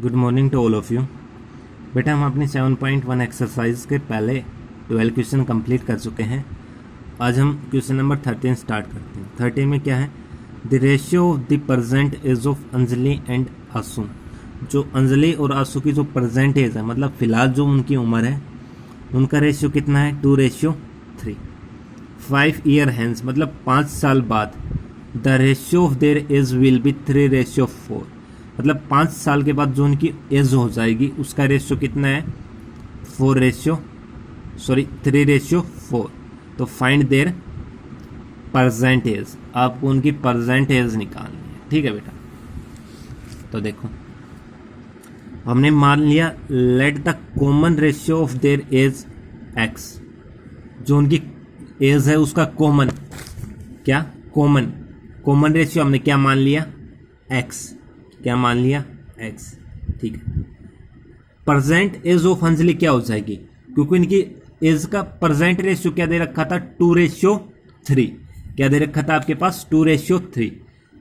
Good morning to all of you. बेटा हम अपनी 7.1 एक्सरसाइज के पहले 12 क्वेश्चन कंप्लीट कर चुके हैं। आज हम क्वेश्चन नंबर 13 स्टार्ट करते हैं। 13 में क्या है, the ratio of the present age of Anjali and Anshu. जो अंजलि और आंसू की जो प्रेजेंट एज है, मतलब फ़िलहाल जो उनकी उम्र है, उनका रेशियो कितना है, 2:3। 5 ईयर हैंस, मतलब 5 साल बाद the ratio of their age will be 3:4। मतलब 5 साल के बाद जो उनकी एज हो जाएगी उसका रेशियो कितना है, 3:4। तो फाइंड देयर परसेंट एज, आपको उनकी परसेंट एज निकालनी है। ठीक है बेटा, तो देखो हमने मान लिया let the common ratio of their age X. जो उनकी एज है उसका कॉमन, क्या कॉमन रेशियो हमने क्या मान लिया, एक्स। क्या मान लिया, एक्स। ठीक है, प्रेजेंट एज ऑफ अंजलि क्या हो जाएगी, क्योंकि इनकी एज का प्रेजेंट रेशियो क्या दे रखा था, 2:3। क्या दे रखा था आपके पास, 2:3।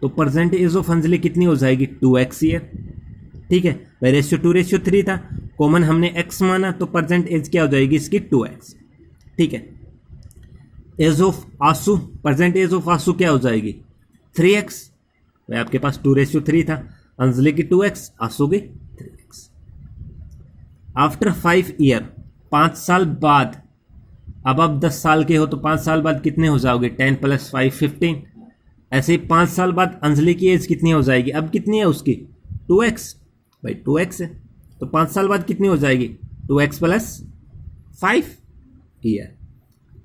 तो प्रेजेंट एज ऑफ अंजलि कितनी हो जाएगी, 2x ईयर। ठीक है भाई, रेशियो 2:3 था, कॉमन हमने x माना, तो प्रेजेंट एज क्या हो जाएगी इसकी, 2x। ठीक है, एज ऑफ आंसू, प्रेजेंट एज ऑफ आंसू क्या हो जाएगी, 3x। भाई आपके पास 2:3 था, अंजलि की 2x, आंसू की 3x। आफ्टर 5 ईयर, 5 साल बाद, अब आप 10 साल के हो तो 5 साल बाद कितने हो जाओगे, 10 + 5 15। ऐसे ही 5 साल बाद अंजलि की एज कितनी हो जाएगी, अब कितनी है उसकी, 2x। भाई 2x है, तो 5 साल बाद कितनी हो जाएगी, 2x + 5 ईयर।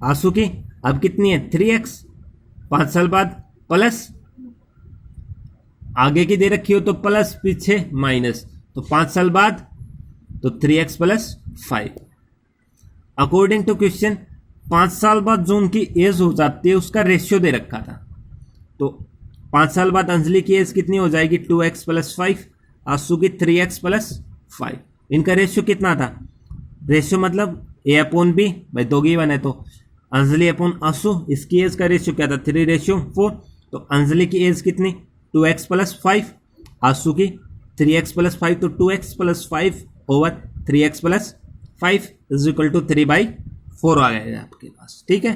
आंसू की अब कितनी है, 3x। 5 साल बाद प्लस, आगे की दे रखी हो तो प्लस, पीछे माइनस, तो 5 साल बाद तो 3x + 5। अकॉर्डिंग टू क्वेश्चन 5 साल बाद जो उनकी एज हो जाती है उसका रेशियो दे रखा था। तो 5 साल बाद अंजलि की एज कितनी हो जाएगी, 2x + 5, आंसू की 3x + 5। इनका रेशियो कितना था, रेशियो मतलब a/b, भाई 2:1 है, तो अंजलि अपॉन आंसू, इसकी एज का रेशियो क्या था, 3:4। तो अंजलि की एज कितनी, 2x + 5, आंसू की 3x + 5, तो 2x + 5 ओवर 3x + 5 = 3/4 आ गया आपके पास। ठीक है,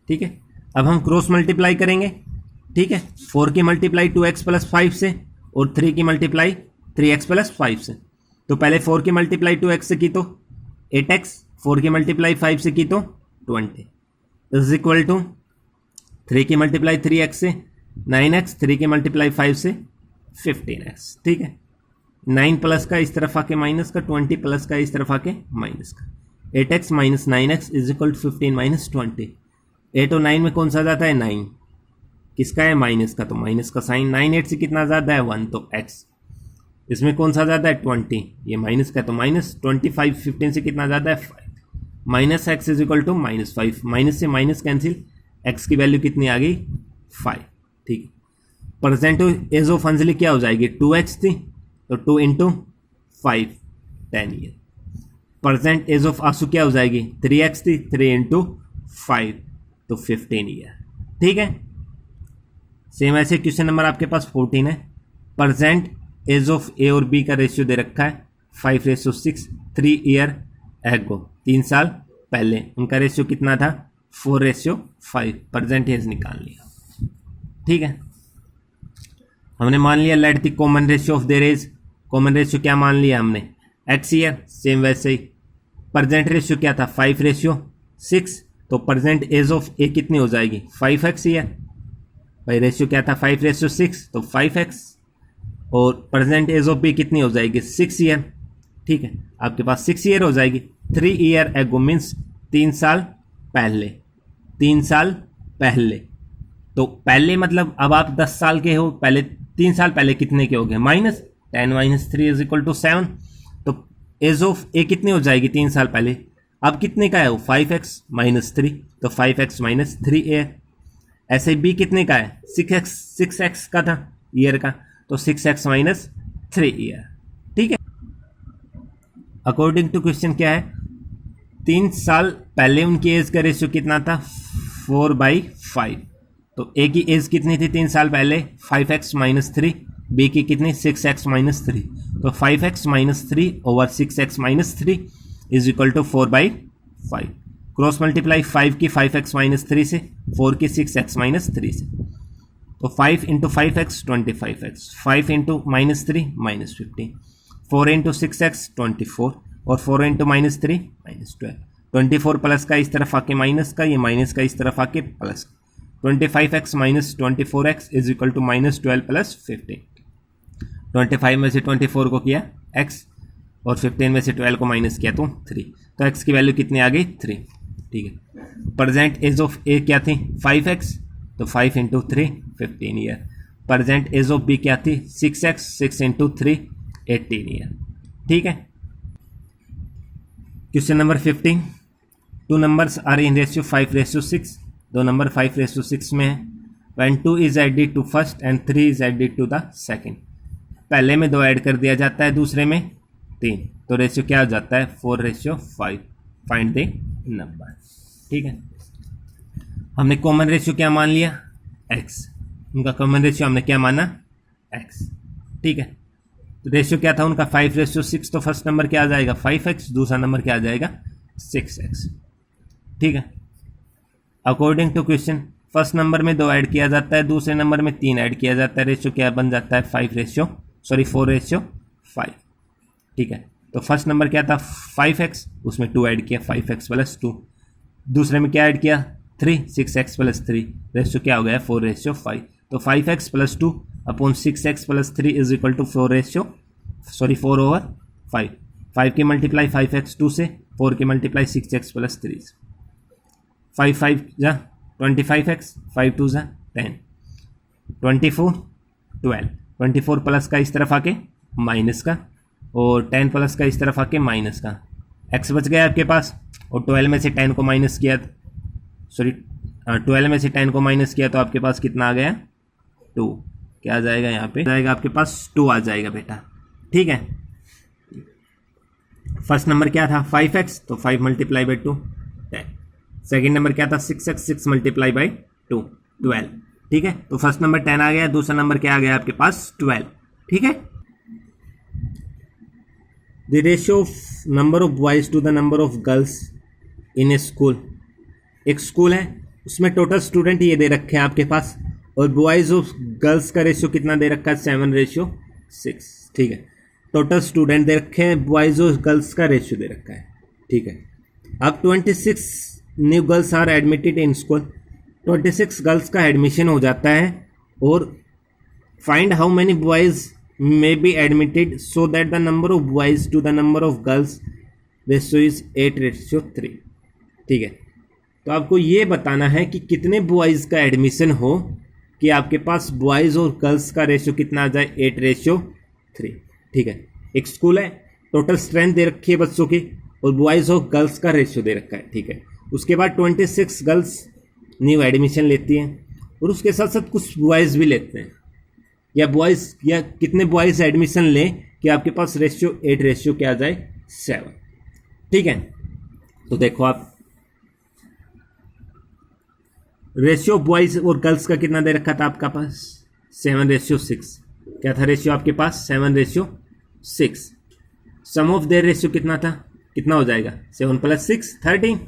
ठीक है, अब हम क्रॉस मल्टीप्लाई करेंगे। ठीक है, 4 की मल्टीप्लाई 2x + 5 से और 3 की मल्टीप्लाई 3x + 5 से। तो पहले 4 की मल्टीप्लाई 2x से की तो 8x, 4 की मल्टीप्लाई 5 से की तो 20 = 3 की मल्टीप्लाई 3x से 9x, 3 की मल्टीप्लाई 5 से 15x। ठीक है, 9 प्लस का इस तरफ आके माइनस का, 20 प्लस का इस तरफ आके माइनस का, 8x - 9x = 15 - 20। 8 और 9 में कौन सा ज़्यादा है, 9। किसका है, माइनस का, तो माइनस का साइन। 9 8 से कितना ज़्यादा है, 1, तो x। इसमें कौन सा ज़्यादा है, 20, ये माइनस का, तो माइनस। 25 15 से कितना ज़्यादा है, 5 - x = -5। माइनस से माइनस कैंसिल, x की वैल्यू कितनी आ गई, 5। ठीक है, प्रेजेंट एज ऑफ अंजलि क्या हो जाएगी, 2x थी, तो 2 × 5 10 ईयर। प्रेजेंट एज ऑफ आंसू क्या हो जाएगी, 3x थी, 3 × 5 तो 15 ईयर। ठीक है, सेम ऐसे क्वेश्चन नंबर आपके पास 14 है। प्रेजेंट एज ऑफ ए और बी का रेशियो दे रखा है 5:6, 3 ईयर एगो, 3 साल पहले उनका रेशियो कितना था, 4:5। प्रेजेंट एज निकाल लिया। ठीक है, हमने मान लिया let the common ratio of their age. Common ratio क्या मान लिया हमने, x ईयर। सेम वैसे ही प्रेजेंट रेशियो क्या था, 5:6। तो प्रेजेंट एज ऑफ ए कितनी हो जाएगी, 5x ईयर। भाई रेशियो क्या था, 5:6, तो 5x। और प्रेजेंट एज ऑफ बी कितनी हो जाएगी, 6 ईयर। ठीक है, आपके पास 6 ईयर हो जाएगी। 3 ईयर एगो मीन्स 3 साल पहले, 3 साल पहले। तो पहले मतलब अब आप 10 साल के हो, पहले 3 साल पहले कितने के हो गए, -10 - 3 = 7। तो एज ऑफ ए कितनी हो जाएगी, 3 साल पहले, अब कितने का है वो, 5x - 3, तो 5x - 3 ईयर। ऐसे बी कितने का है, 6x का था ईयर का, तो 6x - 3 ईयर। ठीक है, अकॉर्डिंग टू क्वेश्चन क्या है, 3 साल पहले उनकी एज का रेशियो कितना था, 4/5। तो ए की एज कितनी थी 3 साल पहले, 5x - 3, बी की कितनी, 6x - 3, तो 5x minus 3 over 6x minus 3 is equal to 4/5। Cross multiply 5 की 5x माइनस 3 से, 4 की 6x माइनस 3 से, तो 5 into 5x 25x, 5 into minus 3 minus 15, 4 into 6x 24 और 4 इंटू माइनस 3 माइनस 12। 24 प्लस का इस तरफ आके माइनस का, ये माइनस का इस तरफ आके plus. 25x minus 24x is equal to minus 12 plus 15। 25 में से 24 को किया x और 15 में से 12 को माइनस किया तो 3, तो x की वैल्यू कितनी आ गई 3। ठीक है, प्रेजेंट एज ऑफ ए क्या थी 5x, तो 5 into 3 15 year. Present age of B क्या थी 6x, 6 इंटू 3 18 ईयर। ठीक है, question number 15, two numbers are in ratio 5:6। दो नंबर 5:6 में है। When 2 is added to first and 3 is added to the second, पहले में 2 ऐड कर दिया जाता है, दूसरे में 3, तो रेशियो क्या हो जाता है 4:5। Find the number. ठीक है, हमने कॉमन रेशियो क्या मान लिया x, उनका कॉमन रेशियो हमने क्या माना x। ठीक है, तो रेशियो क्या था उनका 5:6, तो फर्स्ट नंबर क्या आ जाएगा 5x, दूसरा नंबर क्या आ जाएगा 6x। ठीक है, according to question first number में 2 ऐड किया जाता है, दूसरे नंबर में 3 ऐड किया जाता है, रेशियो क्या बन जाता है 4:5। ठीक है, तो फर्स्ट नंबर क्या था 5x, उसमें 2 ऐड किया 5x प्लस 2, दूसरे में क्या ऐड किया 3, 6x प्लस 3, रेशियो क्या हो गया 4:5। तो 5x plus 2 upon 6x plus 3 is equal to 4/5। 5 की मल्टीप्लाई 5x 2 से, 4 की मल्टीप्लाई 6x प्लस 3 से, 5 5 जा 25x, 5 2 जा 10, 24 12, 24 प्लस का इस तरफ आके माइनस का और 10 प्लस का इस तरफ आके माइनस का, x बच गया आपके पास, और 12 में से 10 को माइनस किया, 12 में से 10 को माइनस किया तो आपके पास कितना आ गया 2। क्या आ जाएगा यहाँ पे जाएगा आपके पास 2 आ जाएगा बेटा। ठीक है, फर्स्ट नंबर क्या था 5x, तो 5 मल्टीप्लाई बाई 2 10। सेकेंड नंबर क्या था 6x, 6 मल्टीप्लाई बाई 2 12। ठीक है, तो फर्स्ट नंबर 10 आ गया, दूसरा नंबर क्या आ गया आपके पास 12। ठीक है, the ratio of number of boys to the number of girls in a school. एक स्कूल है, उसमें टोटल स्टूडेंट ये दे रखे हैं आपके पास, और बॉयज और गर्ल्स का रेशियो कितना दे रखा है 7:6। ठीक है, टोटल स्टूडेंट दे रखे हैं, बॉयज और गर्ल्स का रेशियो दे रखा है। ठीक है, अब 26 new girls are admitted in school, 26 girls का एडमिशन हो जाता है, और find how many boys may be admitted so that the number of boys to the number of girls ratio is 8:3। ठीक है, तो आपको ये बताना है कि कितने बॉयज़ का एडमिशन हो कि आपके पास बॉयज़ और गर्ल्स का रेशियो कितना आ जाए 8:3। ठीक है, एक स्कूल है, टोटल स्ट्रेंथ दे रखी है बच्चों की, और बॉयज़ और गर्ल्स का रेशियो दे रखा है। ठीक है, उसके बाद 26 गर्ल्स न्यू एडमिशन लेती हैं, और उसके साथ साथ कुछ बॉयज़ भी लेते हैं, या बॉयज़ या कितने बॉयज़ एडमिशन लें कि आपके पास रेशियो 8 क्या आ जाए 7। ठीक है, तो देखो आप रेशियो बॉयज और गर्ल्स का कितना दे रखा था आपका पास 7:6। क्या था रेशियो आपके पास 7:6। सम ऑफ देयर रेशियो कितना था, कितना हो जाएगा 7 + 6 13,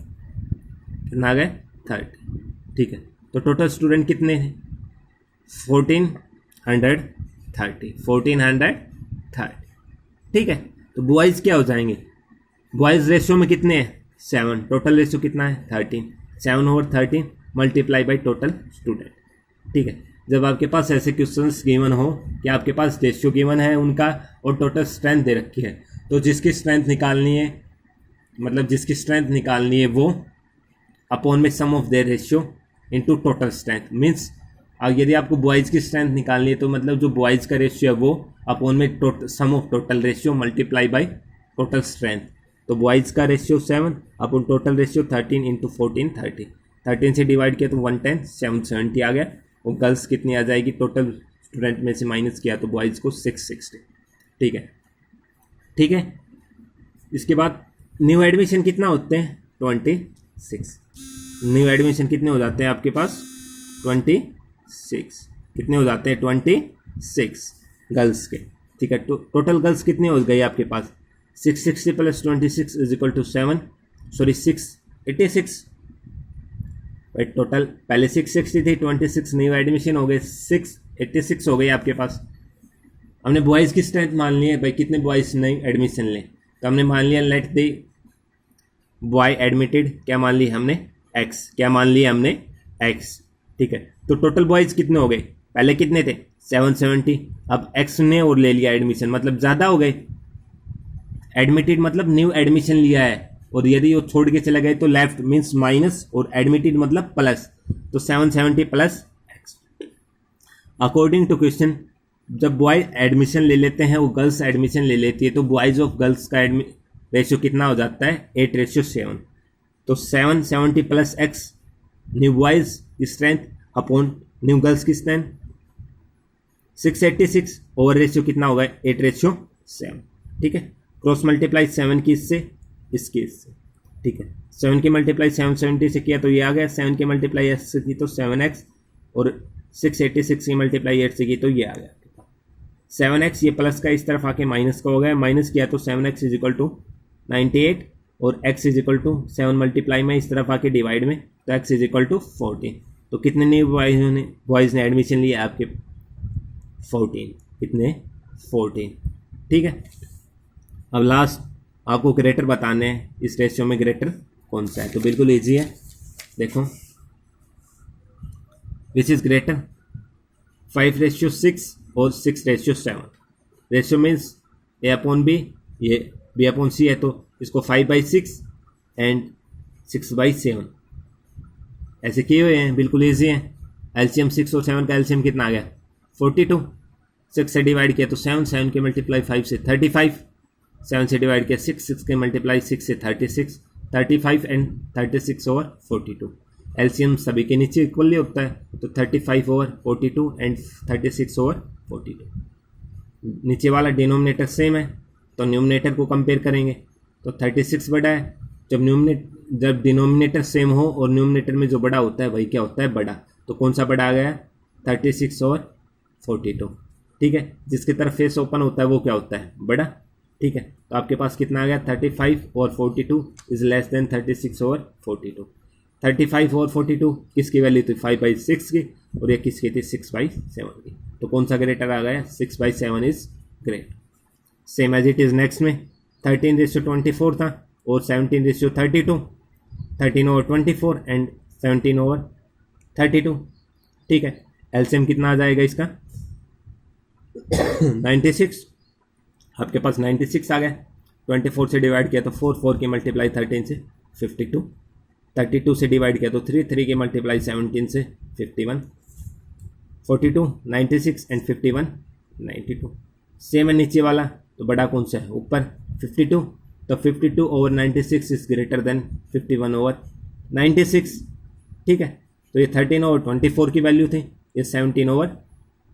कितना आ गया 30। ठीक है, तो टोटल स्टूडेंट कितने हैं 1430। ठीक है, तो बॉयज़ क्या हो जाएंगे, बॉयज़ रेशियो में कितने हैं 7, टोटल रेशियो कितना है 13, 7/13 मल्टीप्लाई बाई टोटल स्टूडेंट। ठीक है, जब आपके पास ऐसे क्वेश्चंस गिवन हो कि आपके पास रेशियो गिवन है उनका और टोटल स्ट्रेंथ दे रखी है, तो जिसकी स्ट्रेंथ निकालनी है, मतलब जिसकी स्ट्रेंथ निकालनी है वो अपॉन में sum of their ratio into total strength. Means यदि आपको बॉयज़ की स्ट्रेंथ निकालनी है तो मतलब जो बॉयज़ का रेशियो है वो अपॉन में sum of total ratio multiply by total strength. तो बॉयज़ का ratio 7 upon total ratio 13 into 14 30, 13 से डिवाइड किया तो 110, 770 आ गया, और गर्ल्स कितनी आ जाएगी टोटल स्टूडेंट में से माइनस किया तो बॉयज़ को 660। ठीक है, ठीक है, इसके बाद न्यू एडमिशन कितना होते हैं 26। न्यू एडमिशन कितने हो जाते हैं आपके पास 26, कितने हो जाते हैं 26 गर्ल्स के। ठीक है। टोटल गर्ल्स कितनी हो गई आपके पास, 660 plus 26 is equal to 7, sorry 686। Total पहले 660 थी, 26 न्यू एडमिशन हो गए, 686 हो गई आपके पास। हमने बॉयज़ की स्ट्रेंथ मान ली है भाई, कितने बॉयज़ नई एडमिशन लें, तो हमने मान लिया लेट द बॉय एडमिटेड, क्या मान ली हमने, एक्स, क्या मान लिया हमने, एक्स। ठीक है, तो टोटल बॉयज़ कितने हो गए, पहले कितने थे 770, अब एक्स ने और ले लिया एडमिशन, मतलब ज़्यादा हो गए। एडमिटेड मतलब न्यू एडमिशन लिया है, और यदि वो छोड़ के चले गए तो लेफ्ट मीन्स माइनस, और एडमिटेड मतलब प्लस, तो 770 plus X. According to question, जब बॉय एडमिशन ले लेते हैं, वो गर्ल्स एडमिशन ले लेती है, तो बॉयज़ ऑफ गर्ल्स का रेशियो कितना हो जाता है, 8:7। तो 770 प्लस एक्स न्यू बॉयज़ की स्ट्रेंथ अपॉन न्यू गर्ल्स की स्ट्रेंथ 686, ओवर रेशियो कितना होगा 8:7। ठीक है, क्रॉस मल्टीप्लाई 7 की इसकी इससे। ठीक है, 7 की मल्टीप्लाई 770 से किया तो ये आ गया, 7 की मल्टीप्लाई 8 से की तो 7x, और 686 की मल्टीप्लाई 8 से की तो ये आ गया 7x। ये प्लस का इस तरफ आके माइनस का हो गया, माइनस किया तो 7x इज इक्वल टू 98, और x is equal to 7 multiply में इस तरफ आके डिवाइड में, तो x इज इक्वल टू 14। तो कितने न्यू बॉयज़ ने एडमिशन लिया आपके, 14, कितने 14। ठीक है, अब लास्ट आपको ग्रेटर बताने हैं, इस रेशियो में ग्रेटर कौन सा है, तो बिल्कुल इजी है, देखो विच इज ग्रेटर 5:6 और 6:7। रेशियो मीन्स ए अपॉन बी, ये बी अपॉन सी है, तो इसको 5/6 एंड 6/7 ऐसे किए हुए हैं, बिल्कुल इजी है। एलसीएम 6 और 7 का एलसीएम कितना आ गया 42, 6 से डिवाइड किया तो 7, 7 के मल्टीप्लाई 5 से 35, 7 से डिवाइड किया 6, 6 के मल्टीप्लाई 6 से 36, 35 एंड 36 ओवर 42। एलसीएम सभी के नीचे इक्वली होता है, तो 35 ओवर 42 एंड 36 ओवर 42। नीचे वाला डिनोमिनेटर सेम है, तो न्यूमिनेटर को कंपेयर करेंगे, तो 36 बड़ा है। जब डिनोमिनेटर सेम हो और न्यूमिनेटर में जो बड़ा होता है वही क्या होता है, बड़ा। तो कौन सा बड़ा आ गया 36 और 42। ठीक है, जिसकी तरफ फेस ओपन होता है वो क्या होता है, बड़ा। ठीक है, तो आपके पास कितना आ गया 35 और 42 इज लेस देन 36 और 42। 35 और 42 किसकी वैल्यू थी 5/6 की, और ये किसकी थी 6/7 की। तो कौन सा ग्रेटर आ गया 6/7 is great. Same as it is next में 13:24 था और 17:32, 13 ओवर 24 एंड 17 ओवर 32। ठीक है, एलसीएम कितना आ जाएगा इसका 96, आपके पास 96 आ गया। 24 से डिवाइड किया तो 4, 4 की मल्टीप्लाई 13 से 52, 32 से डिवाइड किया तो 3, 3 की मल्टीप्लाई 17 से 51, 42, 96 एंड 51, 92। सेम है नीचे वाला, तो बड़ा कौन सा है ऊपर 52, तो 52 over 96 is greater than 51 over 96। ठीक है, तो ये 13 ओवर 24 की वैल्यू थी, ये 17 ओवर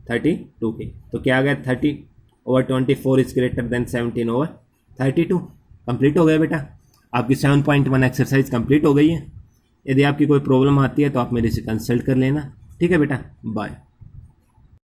32 की, तो क्या आ गया 30 over 24 is greater than 17 over 32। Complete हो गया बेटा, आपकी 7.1 एक्सरसाइज कंप्लीट हो गई है। यदि आपकी कोई प्रॉब्लम आती है तो आप मेरे से कंसल्ट कर लेना। ठीक है बेटा, बाय।